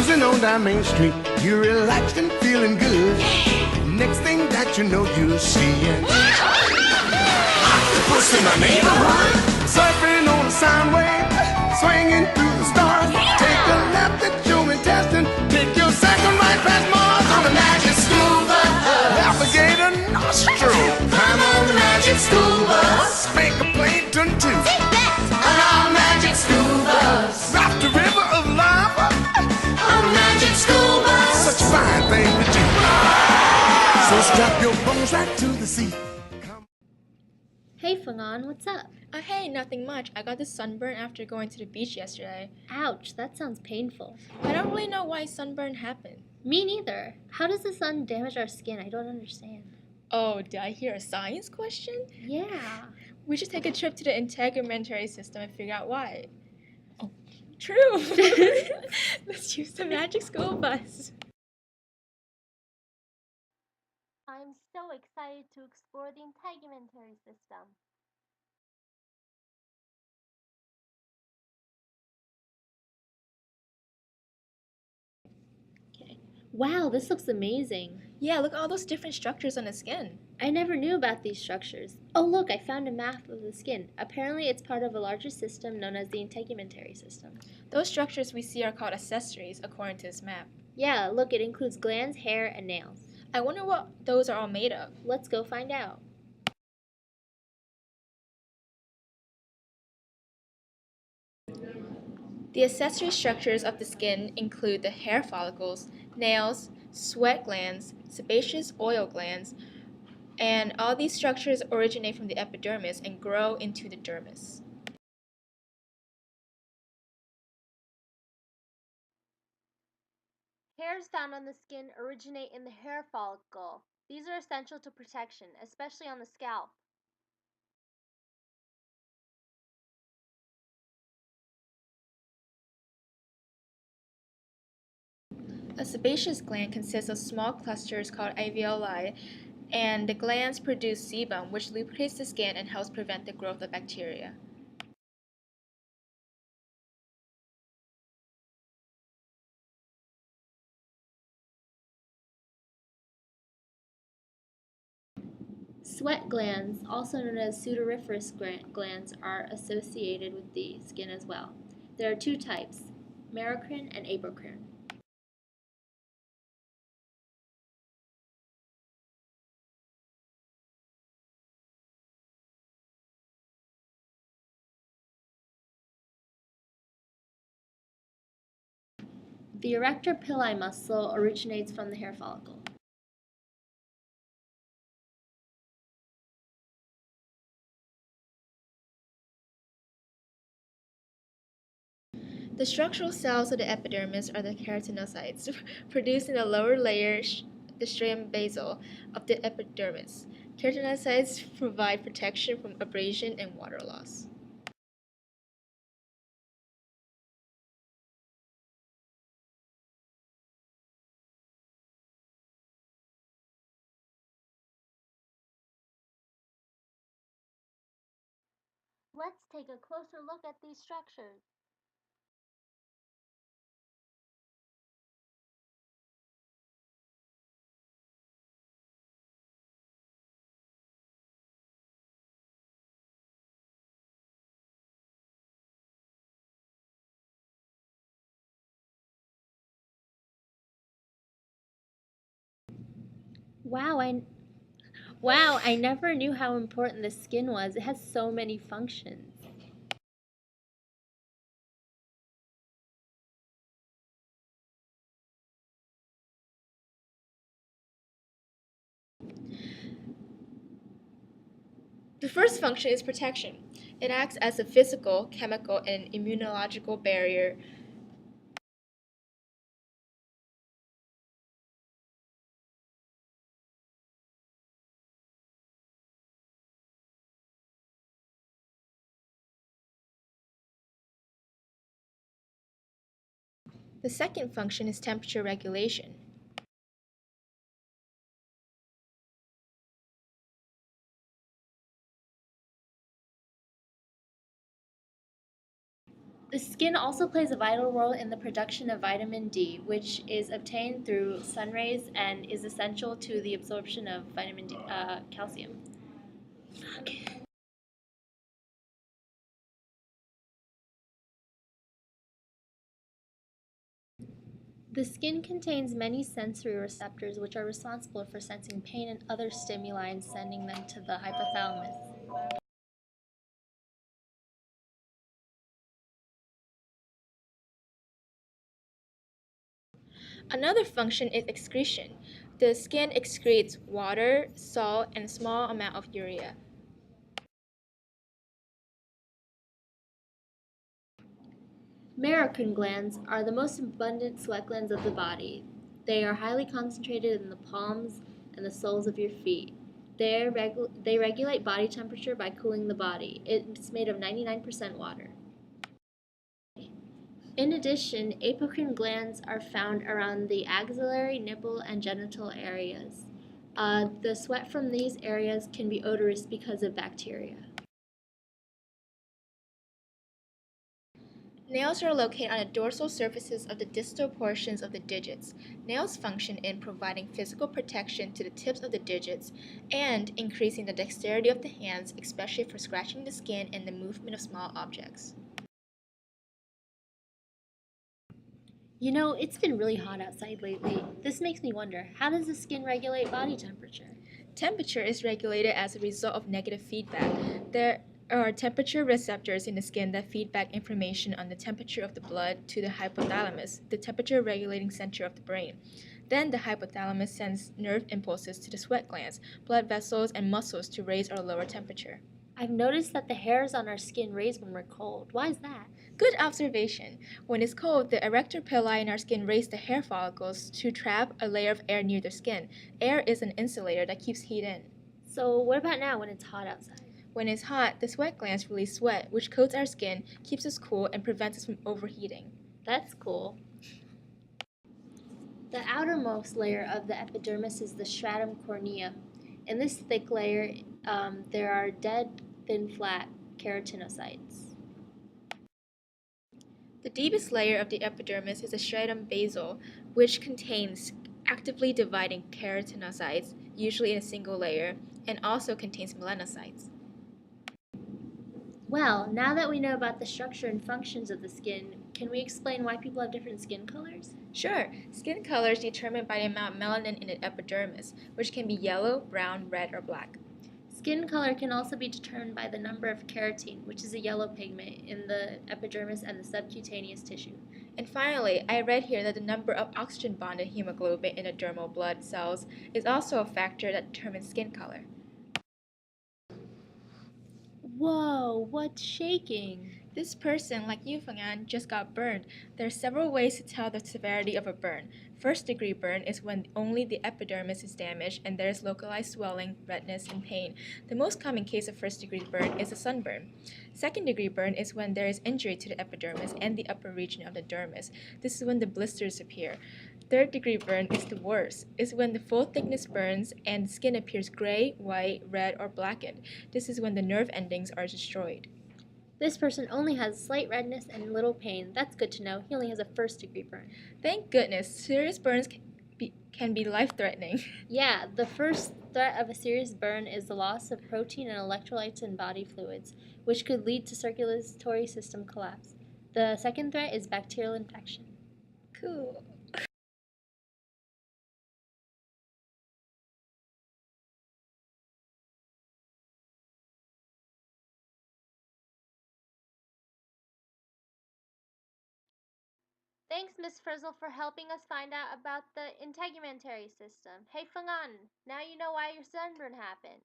Cruising on down Main Street, you're relaxed and feeling good. Next thing that you know, you're seeing octopus in the neighborhood. Surfing on a sound wave, swinging through the stars. Take a left at your intestine, take your second right past Mars on the magic school bus. Alligator nostril, climb on the magic school bus. Make a plankton too, on our magic school bus. Drop the river of lava on the magic school bus. Such a fine thing to do. So strap your bones right to the seat. Hey Fangan, what's up? Hey, nothing much. I got this sunburn after going to the beach yesterday. Ouch, that sounds painful. I don't really know why sunburn happened. Me neither. How does the sun damage our skin? I don't understand. Oh, did I hear a science question? Yeah. We should take a trip to the integumentary system and figure out why. Oh, true. Let's use the magic school bus. I'm so excited to explore the integumentary system. Wow, this looks amazing. Yeah, look at all those different structures on the skin. I never knew about these structures. Oh look, I found a map of the skin. Apparently it's part of a larger system known as the integumentary system. Those structures we see are called accessories according to this map. Yeah, look, it includes glands, hair, and nails. I wonder what those are all made of. Let's go find out. The accessory structures of the skin include the hair follicles, nails, sweat glands, sebaceous oil glands, and all these structures originate from the epidermis and grow into the dermis. Hairs found on the skin originate in the hair follicle. These are essential to protection, especially on the scalp. A sebaceous gland consists of small clusters called alveoli, and the glands produce sebum, which lubricates the skin and helps prevent the growth of bacteria. Sweat glands, also known as sudoriferous glands, are associated with the skin as well. There are two types, merocrine and apocrine. The erector pili muscle originates from the hair follicle. The structural cells of the epidermis are the keratinocytes, produced in the lower layer, the stratum basal, of the epidermis. Keratinocytes provide protection from abrasion and water loss. Let's take a closer look at these structures. Wow, I never knew how important the skin was. It has so many functions. The first function is protection. It acts as a physical, chemical, and immunological barrier. The second function is temperature regulation. The skin also plays a vital role in the production of vitamin D, which is obtained through sun rays and is essential to the absorption of vitamin D, calcium. The skin contains many sensory receptors which are responsible for sensing pain and other stimuli and sending them to the hypothalamus. Another function is excretion. The skin excretes water, salt, and a small amount of urea. Marocrine glands are the most abundant sweat glands of the body. They are highly concentrated in the palms and the soles of your feet. They regulate body temperature by cooling the body. It's made of 99% water. In addition, apocrine glands are found around the axillary, nipple, and genital areas. The sweat from these areas can be odorous because of bacteria. Nails are located on the dorsal surfaces of the distal portions of the digits. Nails function in providing physical protection to the tips of the digits and increasing the dexterity of the hands, especially for scratching the skin and the movement of small objects. You know, it's been really hot outside lately. This makes me wonder, how does the skin regulate body temperature? Temperature is regulated as a result of negative feedback. There are temperature receptors in the skin that feed back information on the temperature of the blood to the hypothalamus, the temperature regulating center of the brain. Then the hypothalamus sends nerve impulses to the sweat glands, blood vessels, and muscles to raise or lower temperature. I've noticed that the hairs on our skin raise when we're cold. Why is that? Good observation. When it's cold, the erector pili in our skin raise the hair follicles to trap a layer of air near the skin. Air is an insulator that keeps heat in. So, what about now when it's hot outside? When it's hot, the sweat glands release sweat, which coats our skin, keeps us cool, and prevents us from overheating. That's cool. The outermost layer of the epidermis is the stratum cornea. In this thick layer, there are dead, thin, flat keratinocytes. The deepest layer of the epidermis is the stratum basal, which contains actively dividing keratinocytes, usually in a single layer, and also contains melanocytes. Well, now that we know about the structure and functions of the skin, can we explain why people have different skin colors? Sure, skin color is determined by the amount of melanin in the epidermis, which can be yellow, brown, red, or black. Skin color can also be determined by the number of keratin, which is a yellow pigment, in the epidermis and the subcutaneous tissue. And finally, I read here that the number of oxygen-bonded hemoglobin in the dermal blood cells is also a factor that determines skin color. Whoa, what's shaking? This person, like you, Fangan, just got burned. There are several ways to tell the severity of a burn. First-degree burn is when only the epidermis is damaged and there is localized swelling, redness, and pain. The most common case of first-degree burn is a sunburn. Second-degree burn is when there is injury to the epidermis and the upper region of the dermis. This is when the blisters appear. Third-degree burn is the worst. It's when the full thickness burns and the skin appears gray, white, red, or blackened. This is when the nerve endings are destroyed. This person only has slight redness and little pain. That's good to know. He only has a first-degree burn. Thank goodness, serious burns can be life-threatening. Yeah, the first threat of a serious burn is the loss of protein and electrolytes in body fluids, which could lead to circulatory system collapse. The second threat is bacterial infection. Cool. Thanks, Miss Frizzle, for helping us find out about the integumentary system. Hey, Fangan, now you know why your sunburn happened.